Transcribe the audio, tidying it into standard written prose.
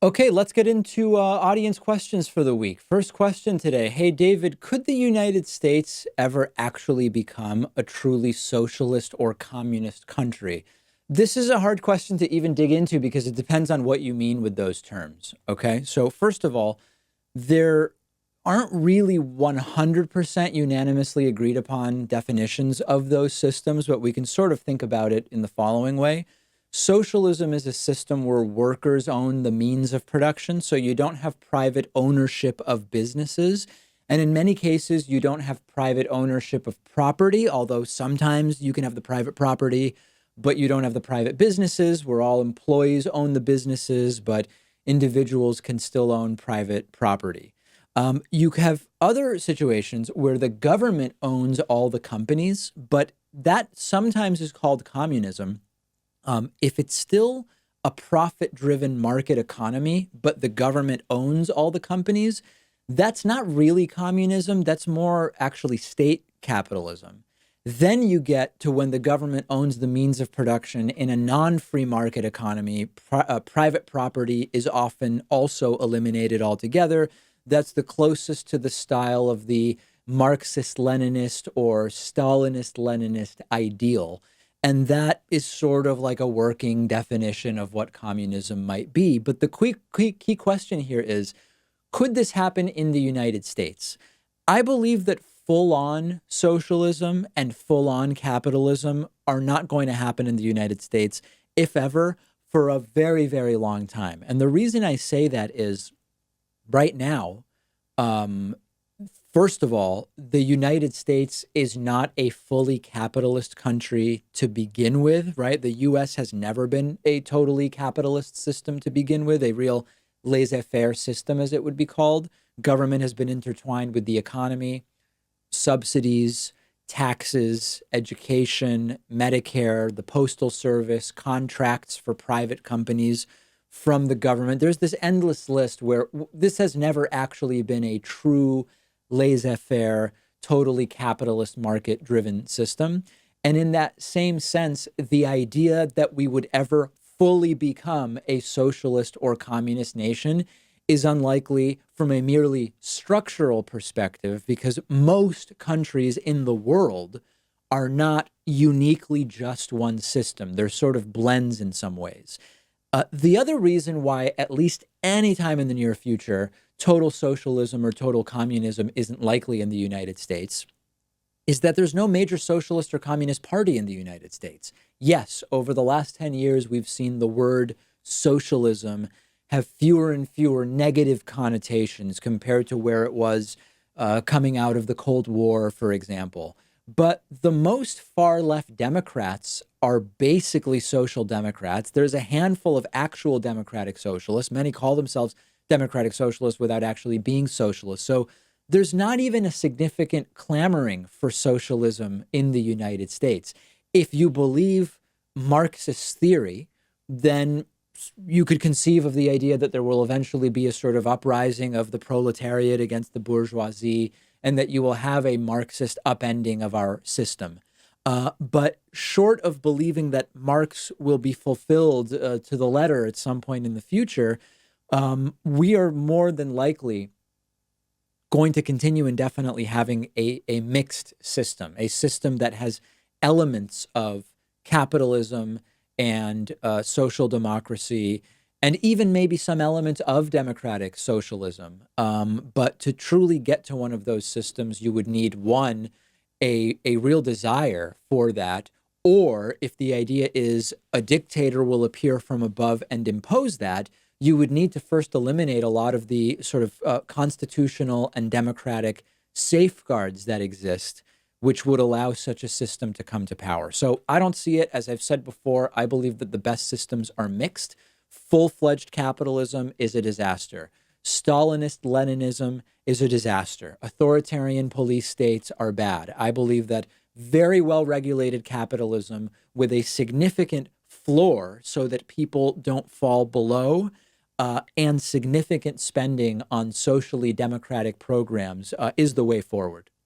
Okay, let's get into audience questions for the week. First question today. Hey, David, could the United States ever actually become a truly socialist or communist country? This is a hard question to even dig into because it depends on what you mean with those terms. Okay, so first of all, there aren't really 100% unanimously agreed upon definitions of those systems, but we can sort of think about it in the following way. Socialism is a system where workers own the means of production, so you don't have private ownership of businesses. And in many cases, you don't have private ownership of property, although sometimes you can have the private property, but you don't have the private businesses where all employees own the businesses, but individuals can still own private property. You have other situations where the government owns all the companies, but that sometimes is called communism. If it's still a profit driven market economy, but the government owns all the companies, that's not really communism. That's more actually state capitalism. Then you get to when the government owns the means of production in a non free market economy, private property is often also eliminated altogether. That's the closest to the style of the Marxist Leninist or Stalinist Leninist ideal. And that is sort of like a working definition of what communism might be. But the key question here is, could this happen in the United States? I believe that full on socialism and full on capitalism are not going to happen in the United States, if ever, for a very, very long time. And the reason I say that is right now, um, first of all, the United States is not a fully capitalist country to begin with, right? The US has never been a totally capitalist system to begin with, a real laissez faire system, as it would be called. Government has been intertwined with the economy, subsidies, taxes, education, Medicare, the postal service, contracts for private companies from the government. There's this endless list where this has never actually been a true laissez-faire, totally capitalist market-driven system. And in that same sense, the idea that we would ever fully become a socialist or communist nation is unlikely from a merely structural perspective because most countries in the world are not uniquely just one system. They're sort of blends in some ways. The other reason why, at least any time in the near future, total socialism or total communism isn't likely in the United States is that there's no major socialist or communist party in the United States. Yes, over the last 10 years, we've seen the word socialism have fewer and fewer negative connotations compared to where it was coming out of the Cold War, for example. But the most far left Democrats are basically social democrats. There's a handful of actual democratic socialists. Many call themselves democratic socialists without actually being socialists. So there's not even a significant clamoring for socialism in the United States. If you believe Marxist theory, then you could conceive of the idea that there will eventually be a sort of uprising of the proletariat against the bourgeoisie, and that you will have a Marxist upending of our system. But short of believing that Marx will be fulfilled to the letter at some point in the future, we are more than likely going to continue indefinitely having a mixed system, a system that has elements of capitalism and social democracy, and even maybe some elements of democratic socialism. But to truly get to one of those systems, you would need one, a real desire for that. Or if the idea is a dictator will appear from above and impose that, you would need to first eliminate a lot of the sort of constitutional and democratic safeguards that exist, which would allow such a system to come to power. So I don't see it. As I've said before, I believe that the best systems are mixed. Full-fledged capitalism is a disaster. Stalinist Leninism is a disaster. Authoritarian police states are bad. I believe that very well-regulated capitalism with a significant floor so that people don't fall below and significant spending on socially democratic programs is the way forward.